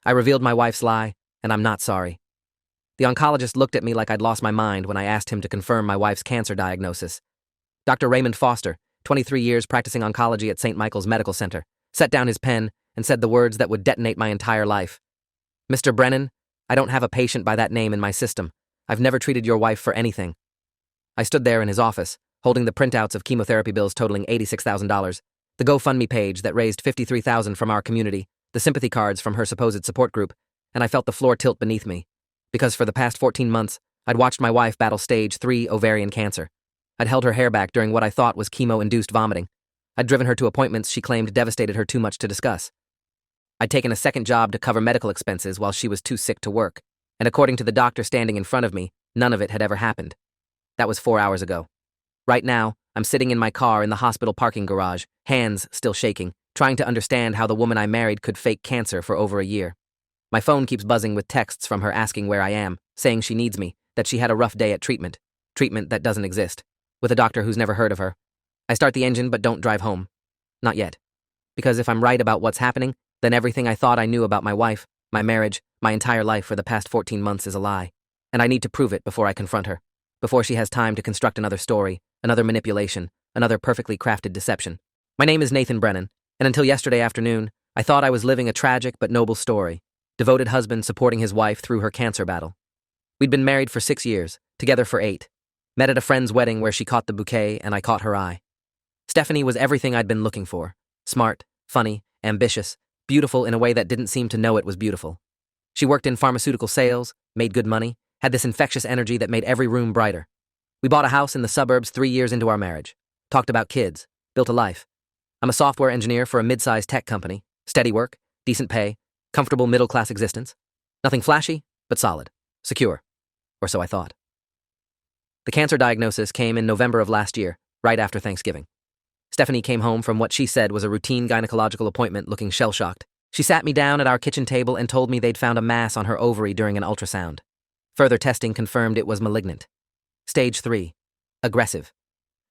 I revealed my wife's lie, and I'm not sorry. The oncologist looked at me like I'd lost my mind when I asked him to confirm my wife's cancer diagnosis. Dr. Raymond Foster, 23 years practicing oncology at St. Michael's Medical Center, set down his pen and said the words that would detonate my entire life. "Mr. Brennan, I don't have a patient by that name in my system. I've never treated your wife for anything." I stood there in his office, holding the printouts of chemotherapy bills totaling $86,000, the GoFundMe page that raised $53,000 from our community, the sympathy cards from her supposed support group, and I felt the floor tilt beneath me. Because for the past 14 months, I'd watched my wife battle stage 3 ovarian cancer. I'd held her hair back during what I thought was chemo-induced vomiting. I'd driven her to appointments she claimed devastated her too much to discuss. I'd taken a second job to cover medical expenses while she was too sick to work, and according to the doctor standing in front of me, none of it had ever happened. That was 4 hours ago. Right now, I'm sitting in my car in the hospital parking garage, hands still shaking, trying to understand how the woman I married could fake cancer for over a year. My phone keeps buzzing with texts from her asking where I am, saying she needs me, that she had a rough day at treatment that doesn't exist, with a doctor who's never heard of her. I start the engine but don't drive home. Not yet. Because if I'm right about what's happening, then everything I thought I knew about my wife, my marriage, my entire life for the past 14 months is a lie. And I need to prove it before I confront her, before she has time to construct another story, another manipulation, another perfectly crafted deception. My name is Nathan Brennan, and until yesterday afternoon, I thought I was living a tragic but noble story. Devoted husband supporting his wife through her cancer battle. We'd been married for 6 years, together for 8. Met at a friend's wedding where she caught the bouquet and I caught her eye. Stephanie was everything I'd been looking for. Smart, funny, ambitious, beautiful in a way that didn't seem to know it was beautiful. She worked in pharmaceutical sales, made good money, had this infectious energy that made every room brighter. We bought a house in the suburbs 3 years into our marriage. Talked about kids, built a life. I'm a software engineer for a mid-sized tech company. Steady work, decent pay, comfortable middle-class existence. Nothing flashy, but solid. Secure. Or so I thought. The cancer diagnosis came in November of last year, right after Thanksgiving. Stephanie came home from what she said was a routine gynecological appointment looking shell-shocked. She sat me down at our kitchen table and told me they'd found a mass on her ovary during an ultrasound. Further testing confirmed it was malignant. Stage 3. Aggressive.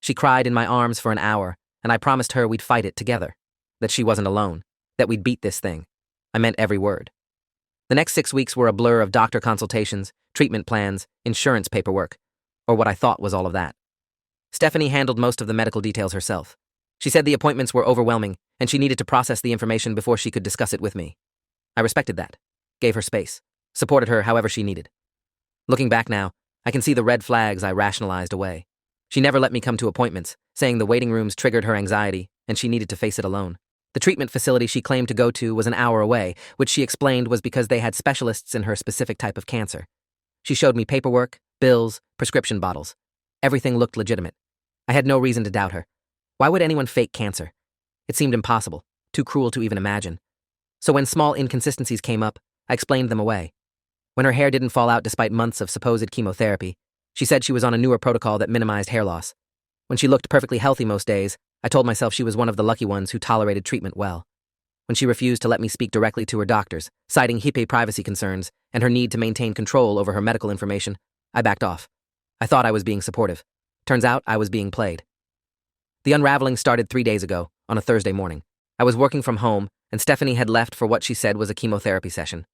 She cried in my arms for an hour, and I promised her we'd fight it together. That she wasn't alone. That we'd beat this thing. I meant every word. The next 6 weeks were a blur of doctor consultations, treatment plans, insurance paperwork, or what I thought was all of that. Stephanie handled most of the medical details herself. She said the appointments were overwhelming, and she needed to process the information before she could discuss it with me. I respected that, gave her space, supported her however she needed. Looking back now, I can see the red flags I rationalized away. She never let me come to appointments, saying the waiting rooms triggered her anxiety, and she needed to face it alone. The treatment facility she claimed to go to was an hour away, which she explained was because they had specialists in her specific type of cancer. She showed me paperwork, bills, prescription bottles. Everything looked legitimate. I had no reason to doubt her. Why would anyone fake cancer? It seemed impossible, too cruel to even imagine. So when small inconsistencies came up, I explained them away. When her hair didn't fall out despite months of supposed chemotherapy, she said she was on a newer protocol that minimized hair loss. When she looked perfectly healthy most days, I told myself she was one of the lucky ones who tolerated treatment well. When she refused to let me speak directly to her doctors, citing HIPAA privacy concerns and her need to maintain control over her medical information, I backed off. I thought I was being supportive. Turns out I was being played. The unraveling started 3 days ago, on a Thursday morning. I was working from home, and Stephanie had left for what she said was a chemotherapy session.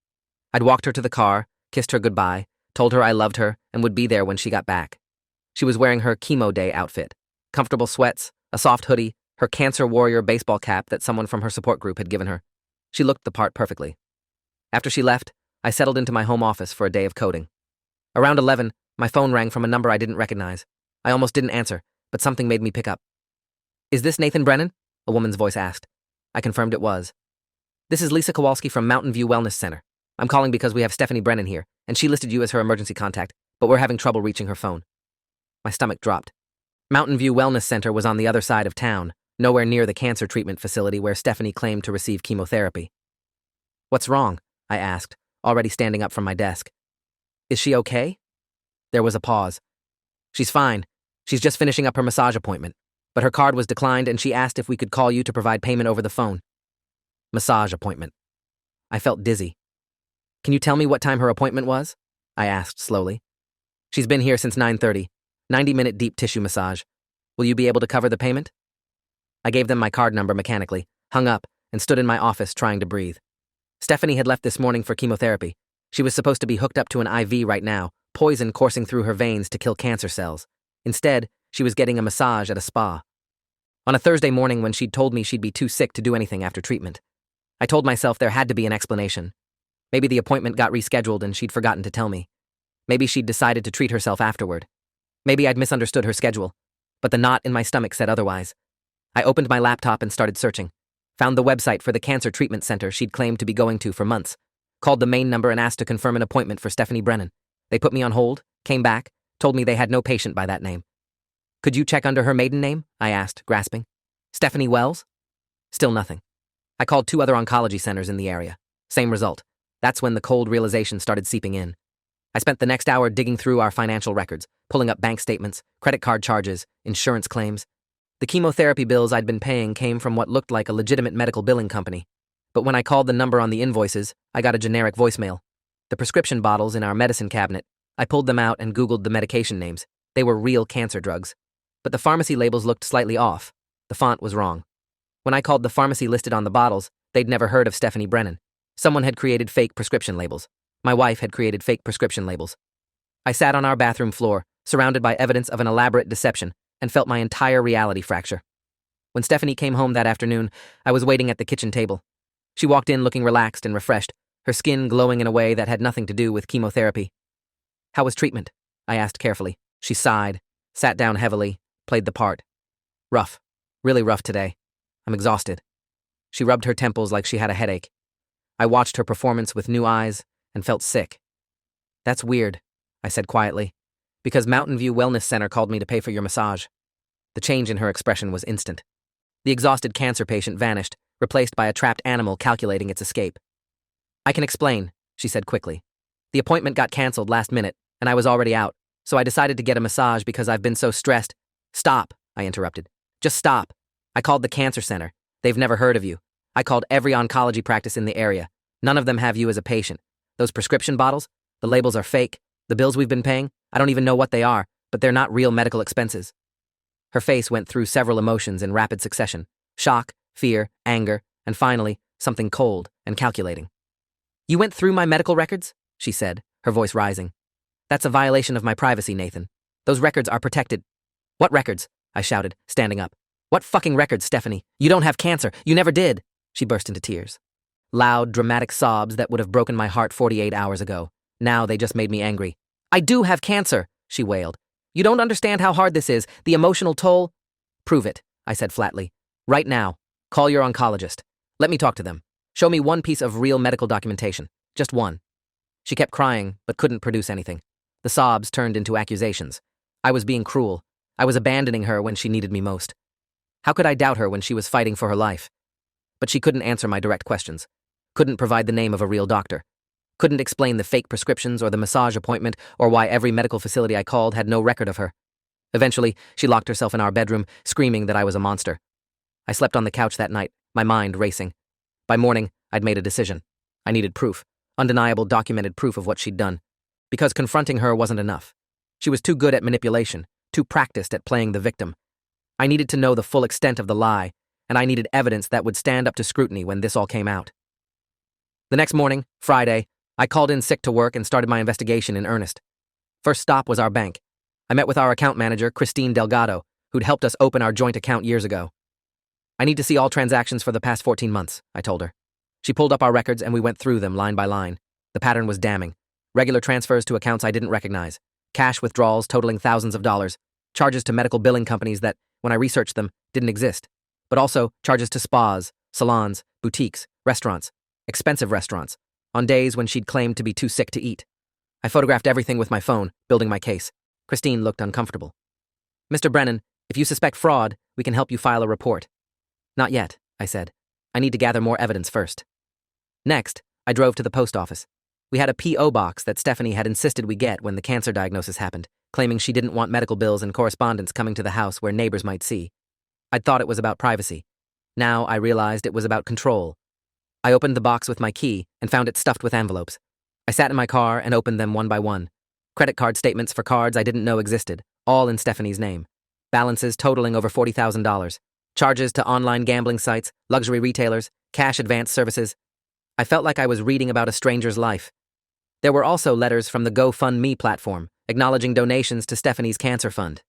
I'd walked her to the car, kissed her goodbye, told her I loved her and would be there when she got back. She was wearing her chemo day outfit. Comfortable sweats, a soft hoodie, her cancer warrior baseball cap that someone from her support group had given her. She looked the part perfectly. After she left, I settled into my home office for a day of coding. Around 11, my phone rang from a number I didn't recognize. I almost didn't answer, but something made me pick up. "Is this Nathan Brennan?" a woman's voice asked. I confirmed it was. "This is Lisa Kowalski from Mountain View Wellness Center. I'm calling because we have Stephanie Brennan here, and she listed you as her emergency contact, but we're having trouble reaching her phone." My stomach dropped. Mountain View Wellness Center was on the other side of town, nowhere near the cancer treatment facility where Stephanie claimed to receive chemotherapy. "What's wrong?" I asked, already standing up from my desk. "Is she okay?" There was a pause. "She's fine. She's just finishing up her massage appointment, but her card was declined and she asked if we could call you to provide payment over the phone." Massage appointment. I felt dizzy. "Can you tell me what time her appointment was?" I asked slowly. "She's been here since 9:30. 90-minute deep tissue massage. Will you be able to cover the payment?" I gave them my card number mechanically, hung up, and stood in my office trying to breathe. Stephanie had left this morning for chemotherapy. She was supposed to be hooked up to an IV right now, poison coursing through her veins to kill cancer cells. Instead, she was getting a massage at a spa. On a Thursday morning when she'd told me she'd be too sick to do anything after treatment, I told myself there had to be an explanation. Maybe the appointment got rescheduled and she'd forgotten to tell me. Maybe she'd decided to treat herself afterward. Maybe I'd misunderstood her schedule. But the knot in my stomach said otherwise. I opened my laptop and started searching. Found the website for the cancer treatment center she'd claimed to be going to for months. Called the main number and asked to confirm an appointment for Stephanie Brennan. They put me on hold, came back, told me they had no patient by that name. Could you check under her maiden name? I asked, grasping. Stephanie Wells? Still nothing. I called 2 other oncology centers in the area. Same result. That's when the cold realization started seeping in. I spent the next hour digging through our financial records, pulling up bank statements, credit card charges, insurance claims. The chemotherapy bills I'd been paying came from what looked like a legitimate medical billing company. But when I called the number on the invoices, I got a generic voicemail. The prescription bottles in our medicine cabinet, I pulled them out and Googled the medication names. They were real cancer drugs. But the pharmacy labels looked slightly off. The font was wrong. When I called the pharmacy listed on the bottles, they'd never heard of Stephanie Brennan. Someone had created fake prescription labels. My wife had created fake prescription labels. I sat on our bathroom floor, surrounded by evidence of an elaborate deception, and felt my entire reality fracture. When Stephanie came home that afternoon, I was waiting at the kitchen table. She walked in looking relaxed and refreshed, her skin glowing in a way that had nothing to do with chemotherapy. How was treatment? I asked carefully. She sighed, sat down heavily, played the part. Rough. Really rough today. I'm exhausted. She rubbed her temples like she had a headache. I watched her performance with new eyes and felt sick. That's weird, I said quietly, because Mountain View Wellness Center called me to pay for your massage. The change in her expression was instant. The exhausted cancer patient vanished, replaced by a trapped animal calculating its escape. I can explain, she said quickly. The appointment got canceled last minute, and I was already out, so I decided to get a massage because I've been so stressed. Stop, I interrupted. Just stop. I called the cancer center. They've never heard of you. I called every oncology practice in the area. None of them have you as a patient. Those prescription bottles, the labels are fake. The bills we've been paying, I don't even know what they are, but they're not real medical expenses. Her face went through several emotions in rapid succession. Shock, fear, anger, and finally, something cold and calculating. You went through my medical records? She said, her voice rising. That's a violation of my privacy, Nathan. Those records are protected. What records? I shouted, standing up. What fucking records, Stephanie? You don't have cancer. You never did. She burst into tears. Loud, dramatic sobs that would have broken my heart 48 hours ago. Now they just made me angry. I do have cancer, she wailed. You don't understand how hard this is, the emotional toll. Prove it, I said flatly. Right now. Call your oncologist. Let me talk to them. Show me one piece of real medical documentation. Just one. She kept crying, but couldn't produce anything. The sobs turned into accusations. I was being cruel. I was abandoning her when she needed me most. How could I doubt her when she was fighting for her life? But she couldn't answer my direct questions. Couldn't provide the name of a real doctor. Couldn't explain the fake prescriptions or the massage appointment or why every medical facility I called had no record of her. Eventually, she locked herself in our bedroom, screaming that I was a monster. I slept on the couch that night, my mind racing. By morning, I'd made a decision. I needed proof, undeniable documented proof of what she'd done. Because confronting her wasn't enough. She was too good at manipulation, too practiced at playing the victim. I needed to know the full extent of the lie, and I needed evidence that would stand up to scrutiny when this all came out. The next morning, Friday, I called in sick to work and started my investigation in earnest. First stop was our bank. I met with our account manager, Christine Delgado, who'd helped us open our joint account years ago. I need to see all transactions for the past 14 months, I told her. She pulled up our records and we went through them line by line. The pattern was damning. Regular transfers to accounts I didn't recognize. Cash withdrawals totaling thousands of dollars. Charges to medical billing companies that, when I researched them, didn't exist. But also charges to spas, salons, boutiques, restaurants, expensive restaurants, on days when she'd claimed to be too sick to eat. I photographed everything with my phone, building my case. Christine looked uncomfortable. Mr. Brennan, if you suspect fraud, we can help you file a report. Not yet, I said. I need to gather more evidence first. Next, I drove to the post office. We had a P.O. box that Stephanie had insisted we get when the cancer diagnosis happened, claiming she didn't want medical bills and correspondence coming to the house where neighbors might see. I'd thought it was about privacy. Now I realized it was about control. I opened the box with my key and found it stuffed with envelopes. I sat in my car and opened them one by one. Credit card statements for cards I didn't know existed, all in Stephanie's name. Balances totaling over $40,000. Charges to online gambling sites, luxury retailers, cash advance services. I felt like I was reading about a stranger's life. There were also letters from the GoFundMe platform, acknowledging donations to Stephanie's cancer fund.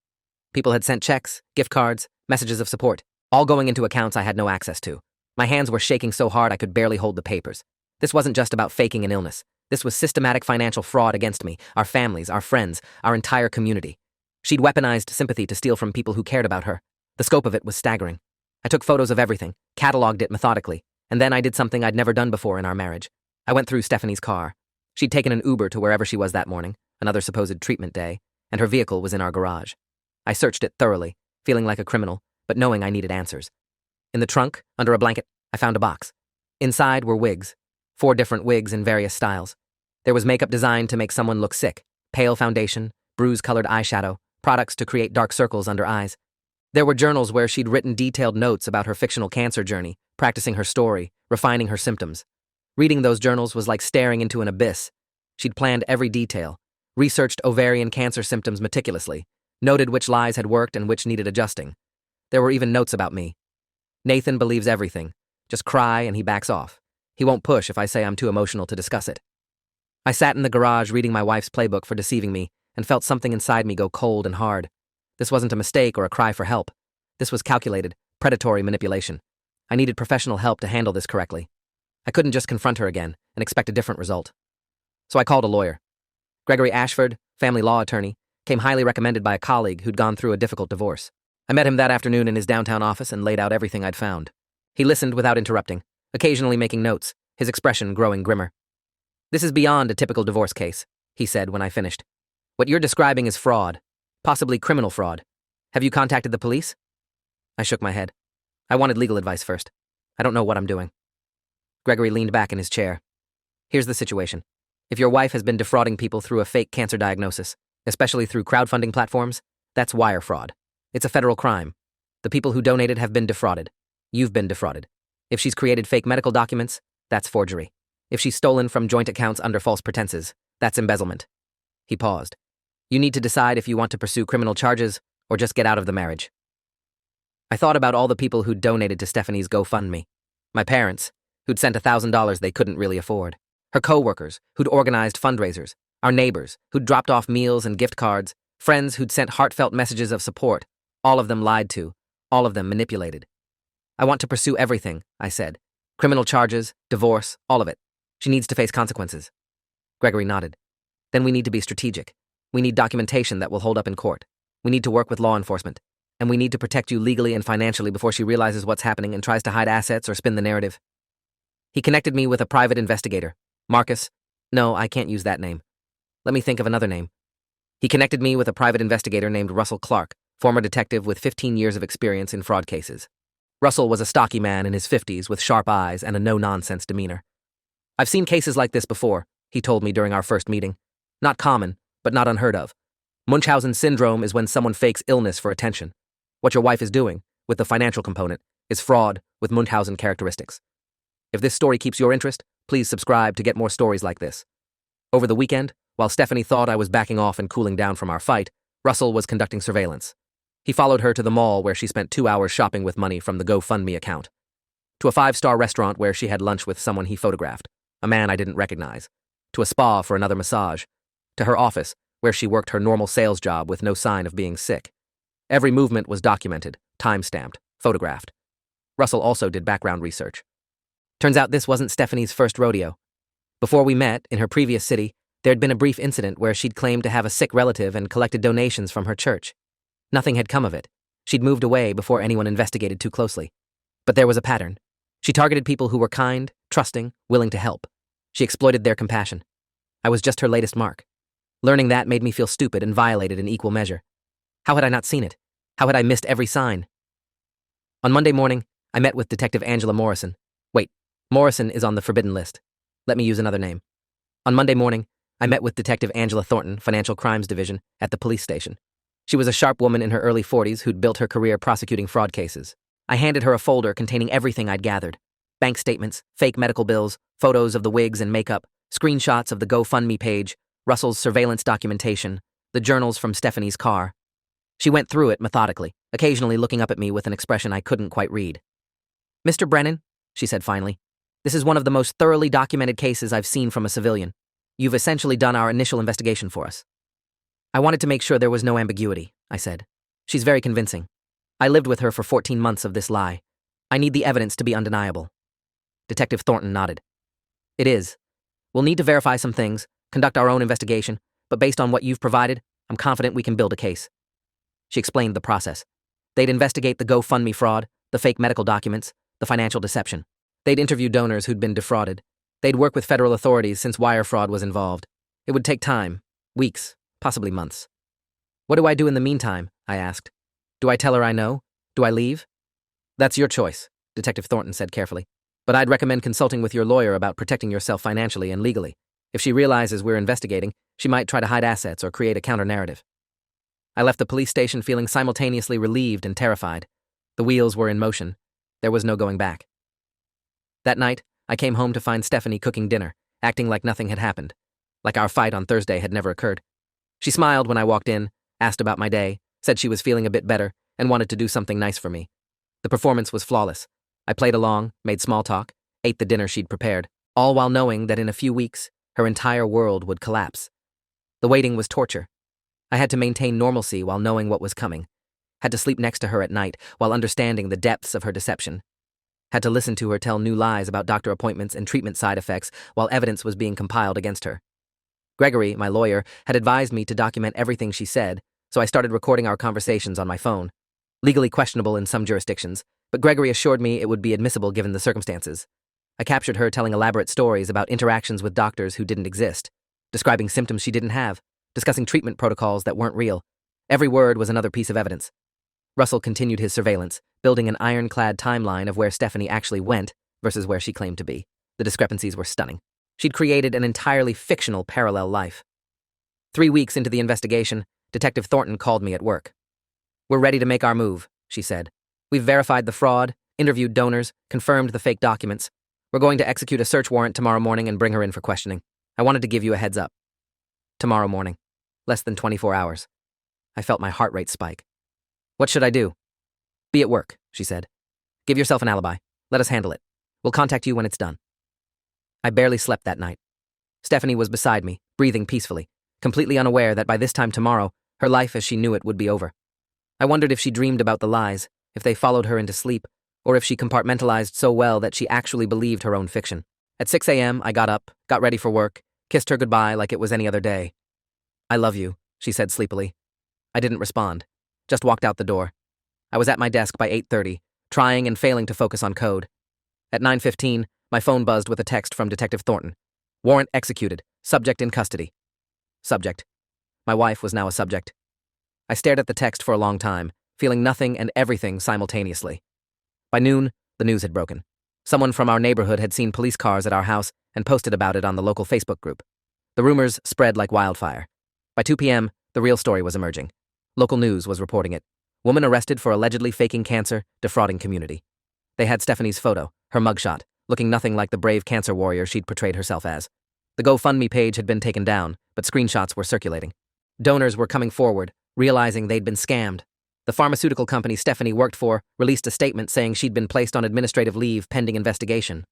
People had sent checks, gift cards, messages of support, all going into accounts I had no access to. My hands were shaking so hard I could barely hold the papers. This wasn't just about faking an illness. This was systematic financial fraud against me, our families, our friends, our entire community. She'd weaponized sympathy to steal from people who cared about her. The scope of it was staggering. I took photos of everything, cataloged it methodically, and then I did something I'd never done before in our marriage. I went through Stephanie's car. She'd taken an Uber to wherever she was that morning, another supposed treatment day, and her vehicle was in our garage. I searched it thoroughly, feeling like a criminal, but knowing I needed answers. In the trunk, under a blanket, I found a box. Inside were wigs, 4 different wigs in various styles. There was makeup designed to make someone look sick, pale foundation, bruise-colored eyeshadow, products to create dark circles under eyes. There were journals where she'd written detailed notes about her fictional cancer journey, practicing her story, refining her symptoms. Reading those journals was like staring into an abyss. She'd planned every detail, researched ovarian cancer symptoms meticulously, noted which lies had worked and which needed adjusting. There were even notes about me. Nathan believes everything. Just cry and he backs off. He won't push if I say I'm too emotional to discuss it. I sat in the garage reading my wife's playbook for deceiving me and felt something inside me go cold and hard. This wasn't a mistake or a cry for help. This was calculated, predatory manipulation. I needed professional help to handle this correctly. I couldn't just confront her again and expect a different result. So I called a lawyer. Gregory Ashford, family law attorney, came highly recommended by a colleague who'd gone through a difficult divorce. I met him that afternoon in his downtown office and laid out everything I'd found. He listened without interrupting, occasionally making notes, his expression growing grimmer. "This is beyond a typical divorce case," he said when I finished. "What you're describing is fraud, possibly criminal fraud. Have you contacted the police?" I shook my head. I wanted legal advice first. I don't know what I'm doing. Gregory leaned back in his chair. "Here's the situation. If your wife has been defrauding people through a fake cancer diagnosis, especially through crowdfunding platforms, that's wire fraud. It's a federal crime. The people who donated have been defrauded. You've been defrauded. If she's created fake medical documents, that's forgery. If she's stolen from joint accounts under false pretenses, that's embezzlement." He paused. "You need to decide if you want to pursue criminal charges or just get out of the marriage." I thought about all the people who'd donated to Stephanie's GoFundMe. My parents, who'd sent $1,000 they couldn't really afford. Her co-workers, who'd organized fundraisers. Our neighbors, who'd dropped off meals and gift cards. Friends who'd sent heartfelt messages of support. All of them lied to. All of them manipulated. "I want to pursue everything," I said. "Criminal charges, divorce, all of it. She needs to face consequences." Gregory nodded. "Then we need to be strategic. We need documentation that will hold up in court. We need to work with law enforcement. And we need to protect you legally and financially before she realizes what's happening and tries to hide assets or spin the narrative." He connected me with a private investigator. Marcus. No, I can't use that name. Let me think of another name. He connected me with a private investigator named Russell Clark, former detective with 15 years of experience in fraud cases. Russell was a stocky man in his 50s with sharp eyes and a no-nonsense demeanor. "I've seen cases like this before," he told me during our first meeting. "Not common, but not unheard of. Munchausen syndrome is when someone fakes illness for attention. What your wife is doing, with the financial component, is fraud with Munchausen characteristics. If this story keeps your interest, please subscribe to get more stories like this." Over the weekend, while Stephanie thought I was backing off and cooling down from our fight, Russell was conducting surveillance. He followed her to the mall where she spent 2 hours shopping with money from the GoFundMe account. To a 5-star restaurant where she had lunch with someone he photographed, a man I didn't recognize. To a spa for another massage. To her office, where she worked her normal sales job with no sign of being sick. Every movement was documented, time-stamped, photographed. Russell also did background research. Turns out this wasn't Stephanie's first rodeo. Before we met, in her previous city, there'd been a brief incident where she'd claimed to have a sick relative and collected donations from her church. Nothing had come of it. She'd moved away before anyone investigated too closely. But there was a pattern. She targeted people who were kind, trusting, willing to help. She exploited their compassion. I was just her latest mark. Learning that made me feel stupid and violated in equal measure. How had I not seen it? How had I missed every sign? On Monday morning, I met with Detective Angela Morrison. Wait, Morrison is on the forbidden list. Let me use another name. On Monday morning, I met with Detective Angela Thornton, Financial Crimes Division, at the police station. She was a sharp woman in her early 40s who'd built her career prosecuting fraud cases. I handed her a folder containing everything I'd gathered. Bank statements, fake medical bills, photos of the wigs and makeup, screenshots of the GoFundMe page, Russell's surveillance documentation, the journals from Stephanie's car. She went through it methodically, occasionally looking up at me with an expression I couldn't quite read. "Mr. Brennan," she said finally, This is one of the most thoroughly documented cases I've seen from a civilian. You've essentially done our initial investigation for us. I wanted to make sure there was no ambiguity, I said. She's very convincing. I lived with her for 14 months of this lie. I need the evidence to be undeniable. Detective Thornton nodded. It is. We'll need to verify some things, conduct our own investigation, but based on what you've provided, I'm confident we can build a case. She explained the process. They'd investigate the GoFundMe fraud, the fake medical documents, the financial deception. They'd interview donors who'd been defrauded. They'd work with federal authorities since wire fraud was involved. It would take time, weeks, possibly months. What do I do in the meantime? I asked. Do I tell her I know? Do I leave? That's your choice, Detective Thornton said carefully. But I'd recommend consulting with your lawyer about protecting yourself financially and legally. If she realizes we're investigating, she might try to hide assets or create a counter-narrative. I left the police station feeling simultaneously relieved and terrified. The wheels were in motion. There was no going back. That night, I came home to find Stephanie cooking dinner, acting like nothing had happened, like our fight on Thursday had never occurred. She smiled when I walked in, asked about my day, said she was feeling a bit better, and wanted to do something nice for me. The performance was flawless. I played along, made small talk, ate the dinner she'd prepared, all while knowing that in a few weeks, her entire world would collapse. The waiting was torture. I had to maintain normalcy while knowing what was coming. Had to sleep next to her at night while understanding the depths of her deception. Had to listen to her tell new lies about doctor appointments and treatment side effects while evidence was being compiled against her. Gregory, my lawyer, had advised me to document everything she said, so I started recording our conversations on my phone. Legally questionable in some jurisdictions, but Gregory assured me it would be admissible given the circumstances. I captured her telling elaborate stories about interactions with doctors who didn't exist, describing symptoms she didn't have, discussing treatment protocols that weren't real. Every word was another piece of evidence. Russell continued his surveillance, building an ironclad timeline of where Stephanie actually went versus where she claimed to be. The discrepancies were stunning. She'd created an entirely fictional parallel life. 3 weeks into the investigation, Detective Thornton called me at work. We're ready to make our move, she said. We've verified the fraud, interviewed donors, confirmed the fake documents. We're going to execute a search warrant tomorrow morning and bring her in for questioning. I wanted to give you a heads up. Tomorrow morning. Less than 24 hours. I felt my heart rate spike. What should I do? Be at work, she said. Give yourself an alibi. Let us handle it. We'll contact you when it's done. I barely slept that night. Stephanie was beside me, breathing peacefully, completely unaware that by this time tomorrow, her life as she knew it would be over. I wondered if she dreamed about the lies, if they followed her into sleep, or if she compartmentalized so well that she actually believed her own fiction. At 6 a.m., I got up, got ready for work, kissed her goodbye like it was any other day. I love you, she said sleepily. I didn't respond, just walked out the door. I was at my desk by 8:30, trying and failing to focus on code. At 9:15, my phone buzzed with a text from Detective Thornton. Warrant executed, subject in custody. Subject. My wife was now a subject. I stared at the text for a long time, feeling nothing and everything simultaneously. By noon, the news had broken. Someone from our neighborhood had seen police cars at our house and posted about it on the local Facebook group. The rumors spread like wildfire. By 2 p.m., the real story was emerging. Local news was reporting it. Woman arrested for allegedly faking cancer, defrauding community. They had Stephanie's photo, her mugshot, looking nothing like the brave cancer warrior she'd portrayed herself as. The GoFundMe page had been taken down, but screenshots were circulating. Donors were coming forward, realizing they'd been scammed. The pharmaceutical company Stephanie worked for released a statement saying she'd been placed on administrative leave pending investigation.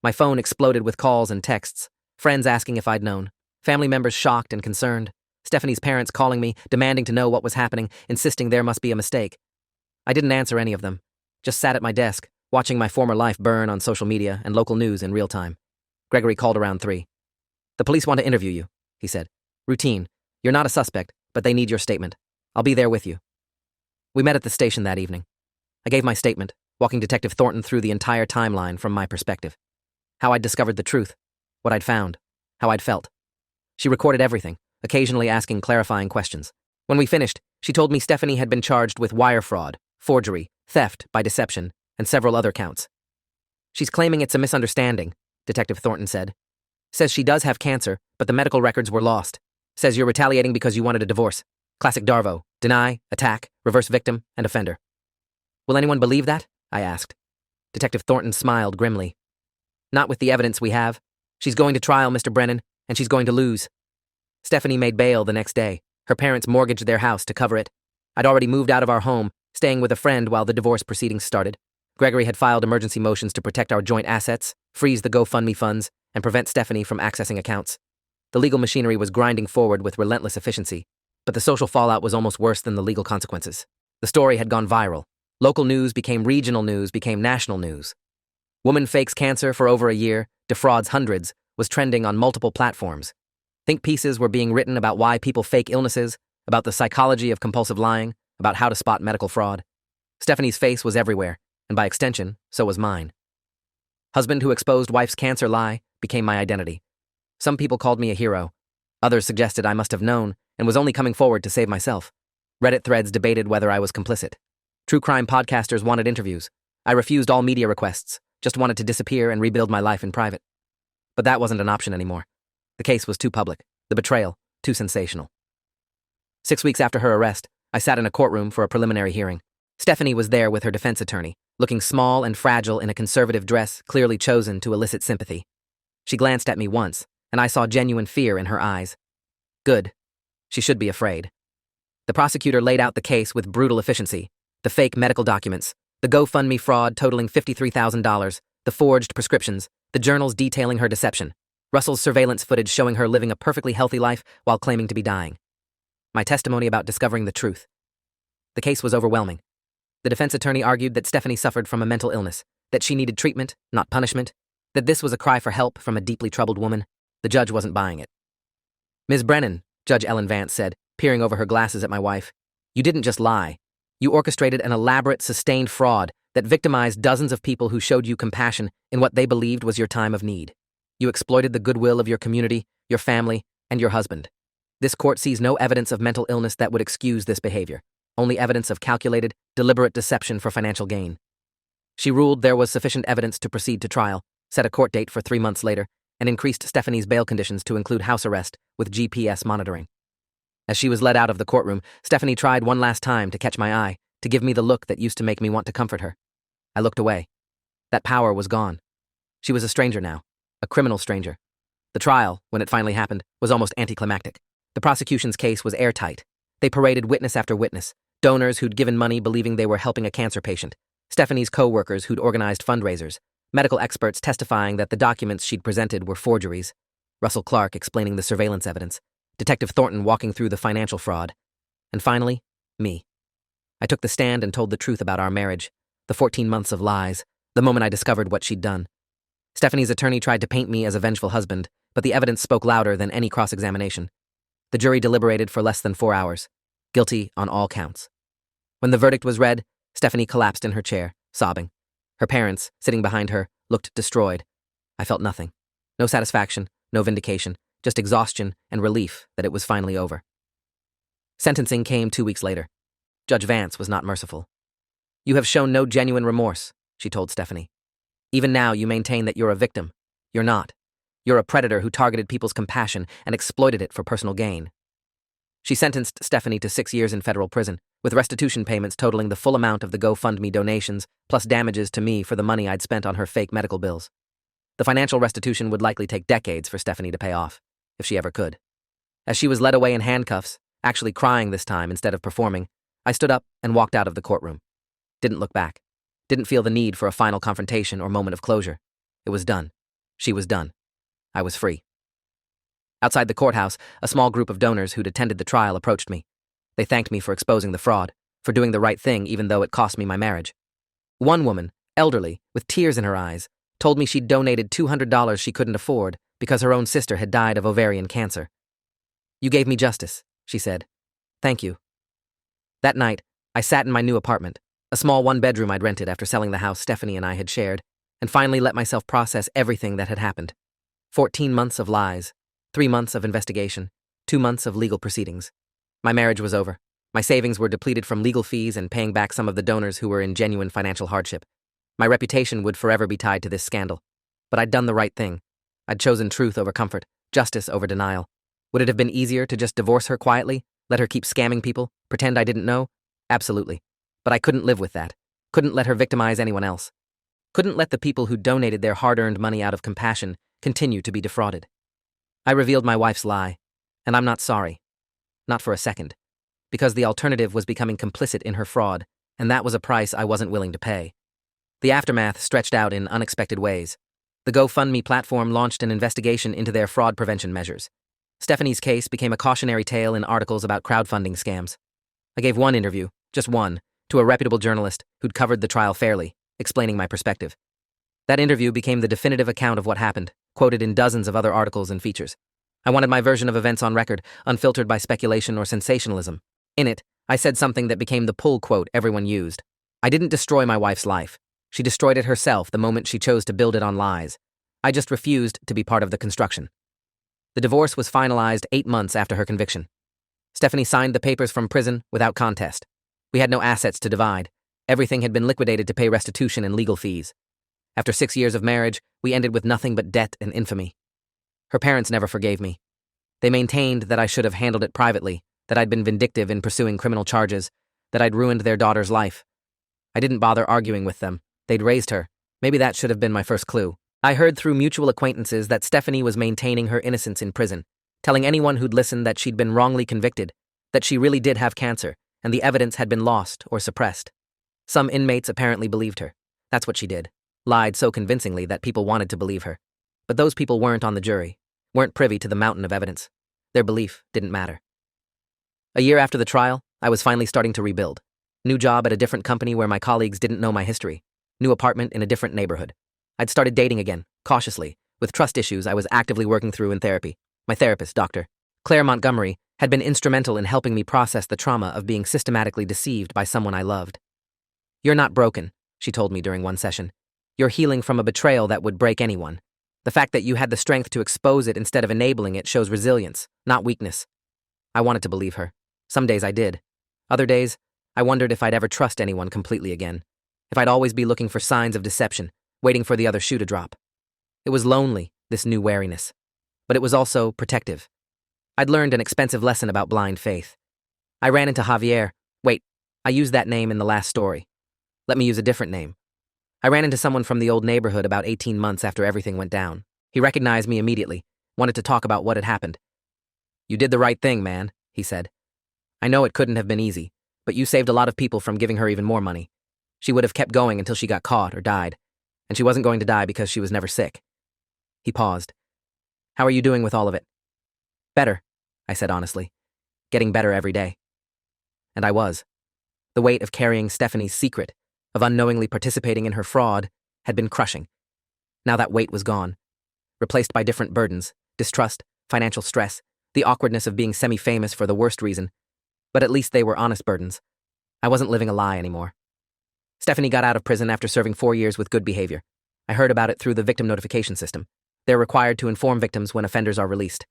My phone exploded with calls and texts, friends asking if I'd known, family members shocked and concerned, Stephanie's parents calling me, demanding to know what was happening, insisting there must be a mistake. I didn't answer any of them, just sat at my desk, watching my former life burn on social media and local news in real time. Gregory called around 3. The police want to interview you, he said. Routine. You're not a suspect, but they need your statement. I'll be there with you. We met at the station that evening. I gave my statement, walking Detective Thornton through the entire timeline from my perspective. How I'd discovered the truth, what I'd found, how I'd felt. She recorded everything, occasionally asking clarifying questions. When we finished, she told me Stephanie had been charged with wire fraud, forgery, theft by deception, and several other counts. She's claiming it's a misunderstanding, Detective Thornton said. Says she does have cancer, but the medical records were lost. Says you're retaliating because you wanted a divorce. Classic Darvo. Deny, attack, reverse victim, and offender. Will anyone believe that? I asked. Detective Thornton smiled grimly. Not with the evidence we have. She's going to trial, Mr. Brennan, and she's going to lose. Stephanie made bail the next day. Her parents mortgaged their house to cover it. I'd already moved out of our home, staying with a friend while the divorce proceedings started. Gregory had filed emergency motions to protect our joint assets, freeze the GoFundMe funds, and prevent Stephanie from accessing accounts. The legal machinery was grinding forward with relentless efficiency, but the social fallout was almost worse than the legal consequences. The story had gone viral. Local news became regional news, became national news. Woman fakes cancer for over a year, defrauds hundreds, was trending on multiple platforms. Think pieces were being written about why people fake illnesses, about the psychology of compulsive lying, about how to spot medical fraud. Stephanie's face was everywhere, and by extension, so was mine. Husband who exposed wife's cancer lie became my identity. Some people called me a hero. Others suggested I must have known and was only coming forward to save myself. Reddit threads debated whether I was complicit. True crime podcasters wanted interviews. I refused all media requests, just wanted to disappear and rebuild my life in private. But that wasn't an option anymore. The case was too public, the betrayal too sensational. 6 weeks after her arrest, I sat in a courtroom for a preliminary hearing. Stephanie was there with her defense attorney, looking small and fragile in a conservative dress clearly chosen to elicit sympathy. She glanced at me once, and I saw genuine fear in her eyes. Good. She should be afraid. The prosecutor laid out the case with brutal efficiency. The fake medical documents, the GoFundMe fraud totaling $53,000, the forged prescriptions, the journals detailing her deception, Russell's surveillance footage showing her living a perfectly healthy life while claiming to be dying. My testimony about discovering the truth. The case was overwhelming. The defense attorney argued that Stephanie suffered from a mental illness, that she needed treatment, not punishment, that this was a cry for help from a deeply troubled woman. The judge wasn't buying it. Ms. Brennan, Judge Ellen Vance said, peering over her glasses at my wife, you didn't just lie. You orchestrated an elaborate, sustained fraud that victimized dozens of people who showed you compassion in what they believed was your time of need. You exploited the goodwill of your community, your family, and your husband. This court sees no evidence of mental illness that would excuse this behavior, only evidence of calculated, deliberate deception for financial gain. She ruled there was sufficient evidence to proceed to trial, set a court date for 3 months later, and increased Stephanie's bail conditions to include house arrest with GPS monitoring. As she was led out of the courtroom, Stephanie tried one last time to catch my eye, to give me the look that used to make me want to comfort her. I looked away. That power was gone. She was a stranger now, a criminal stranger. The trial, when it finally happened, was almost anticlimactic. The prosecution's case was airtight. They paraded witness after witness, donors who'd given money believing they were helping a cancer patient, Stephanie's co-workers who'd organized fundraisers, medical experts testifying that the documents she'd presented were forgeries, Russell Clark explaining the surveillance evidence, Detective Thornton walking through the financial fraud, and finally, me. I took the stand and told the truth about our marriage, the 14 months of lies, the moment I discovered what she'd done. Stephanie's attorney tried to paint me as a vengeful husband, but the evidence spoke louder than any cross-examination. The jury deliberated for less than 4 hours, guilty on all counts. When the verdict was read, Stephanie collapsed in her chair, sobbing. Her parents, sitting behind her, looked destroyed. I felt nothing. No satisfaction, no vindication, just exhaustion and relief that it was finally over. Sentencing came 2 weeks later. Judge Vance was not merciful. You have shown no genuine remorse, she told Stephanie. Even now you maintain that you're a victim. You're not. You're a predator who targeted people's compassion and exploited it for personal gain. She sentenced Stephanie to 6 years in federal prison, with restitution payments totaling the full amount of the GoFundMe donations, plus damages to me for the money I'd spent on her fake medical bills. The financial restitution would likely take decades for Stephanie to pay off, if she ever could. As she was led away in handcuffs, actually crying this time instead of performing, I stood up and walked out of the courtroom. Didn't look back. Didn't feel the need for a final confrontation or moment of closure. It was done. She was done. I was free. Outside the courthouse, a small group of donors who'd attended the trial approached me. They thanked me for exposing the fraud, for doing the right thing even though it cost me my marriage. One woman, elderly, with tears in her eyes, told me she'd donated $200 she couldn't afford because her own sister had died of ovarian cancer. You gave me justice, she said. Thank you. That night, I sat in my new apartment, a small one-bedroom I'd rented after selling the house Stephanie and I had shared, and finally let myself process everything that had happened. 14 months of lies, 3 months of investigation, 2 months of legal proceedings. My marriage was over. My savings were depleted from legal fees and paying back some of the donors who were in genuine financial hardship. My reputation would forever be tied to this scandal. But I'd done the right thing. I'd chosen truth over comfort, justice over denial. Would it have been easier to just divorce her quietly, let her keep scamming people, pretend I didn't know? Absolutely. But I couldn't live with that. Couldn't let her victimize anyone else. Couldn't let the people who donated their hard-earned money out of compassion continue to be defrauded. I revealed my wife's lie, and I'm not sorry. Not for a second. Because the alternative was becoming complicit in her fraud, and that was a price I wasn't willing to pay. The aftermath stretched out in unexpected ways. The GoFundMe platform launched an investigation into their fraud prevention measures. Stephanie's case became a cautionary tale in articles about crowdfunding scams. I gave one interview, just one, to a reputable journalist who'd covered the trial fairly, explaining my perspective. That interview became the definitive account of what happened, quoted in dozens of other articles and features. I wanted my version of events on record, unfiltered by speculation or sensationalism. In it, I said something that became the pull quote everyone used. I didn't destroy my wife's life. She destroyed it herself the moment she chose to build it on lies. I just refused to be part of the construction. The divorce was finalized 8 months after her conviction. Stephanie signed the papers from prison without contest. We had no assets to divide. Everything had been liquidated to pay restitution and legal fees. After 6 years of marriage, we ended with nothing but debt and infamy. Her parents never forgave me. They maintained that I should have handled it privately, that I'd been vindictive in pursuing criminal charges, that I'd ruined their daughter's life. I didn't bother arguing with them. They'd raised her. Maybe that should have been my first clue. I heard through mutual acquaintances that Stephanie was maintaining her innocence in prison, telling anyone who'd listened that she'd been wrongly convicted, that she really did have cancer, and the evidence had been lost or suppressed. Some inmates apparently believed her. That's what she did. Lied so convincingly that people wanted to believe her. But those people weren't on the jury, weren't privy to the mountain of evidence. Their belief didn't matter. A year after the trial, I was finally starting to rebuild. New job at a different company where my colleagues didn't know my history. New apartment in a different neighborhood. I'd started dating again, cautiously, with trust issues I was actively working through in therapy. My therapist, Dr. Claire Montgomery, had been instrumental in helping me process the trauma of being systematically deceived by someone I loved. "You're not broken," she told me during one session. "You're healing from a betrayal that would break anyone. The fact that you had the strength to expose it instead of enabling it shows resilience, not weakness." I wanted to believe her. Some days I did. Other days, I wondered if I'd ever trust anyone completely again. If I'd always be looking for signs of deception, waiting for the other shoe to drop. It was lonely, this new wariness. But it was also protective. I'd learned an expensive lesson about blind faith. I ran into Javier. Wait, I used that name in the last story. Let me use a different name. I ran into someone from the old neighborhood about 18 months after everything went down. He recognized me immediately, wanted to talk about what had happened. "You did the right thing, man," he said. "I know it couldn't have been easy, but you saved a lot of people from giving her even more money. She would have kept going until she got caught or died, and she wasn't going to die because she was never sick." He paused. "How are you doing with all of it?" "Better," I said honestly. "Getting better every day." And I was. The weight of carrying Stephanie's secret, of unknowingly participating in her fraud, had been crushing. Now that weight was gone, replaced by different burdens: distrust, financial stress, the awkwardness of being semi-famous for the worst reason. But at least they were honest burdens. I wasn't living a lie anymore. Stephanie got out of prison after serving 4 years with good behavior. I heard about it through the victim notification system. They're required to inform victims when offenders are released.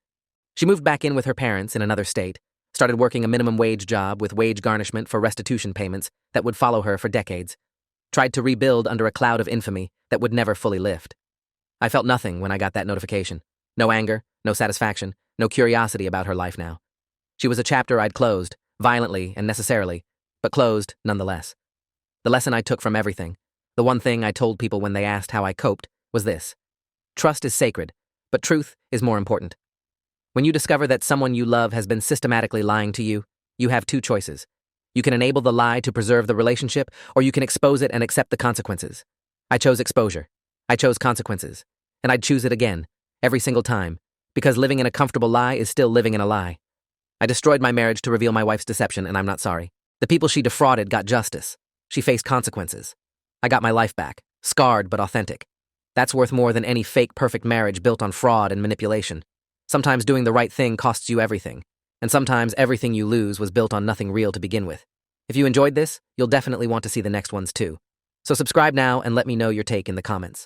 She moved back in with her parents in another state, started working a minimum wage job with wage garnishment for restitution payments that would follow her for decades. Tried to rebuild under a cloud of infamy that would never fully lift. I felt nothing when I got that notification. No anger, no satisfaction, no curiosity about her life now. She was a chapter I'd closed, violently and necessarily, but closed nonetheless. The lesson I took from everything, the one thing I told people when they asked how I coped, was this: trust is sacred, but truth is more important. When you discover that someone you love has been systematically lying to you, you have two choices. You can enable the lie to preserve the relationship, or you can expose it and accept the consequences. I chose exposure. I chose consequences. And I'd choose it again, every single time, because living in a comfortable lie is still living in a lie. I destroyed my marriage to reveal my wife's deception, and I'm not sorry. The people she defrauded got justice. She faced consequences. I got my life back, scarred but authentic. That's worth more than any fake perfect marriage built on fraud and manipulation. Sometimes doing the right thing costs you everything, and sometimes everything you lose was built on nothing real to begin with. If you enjoyed this, you'll definitely want to see the next ones too. So subscribe now and let me know your take in the comments.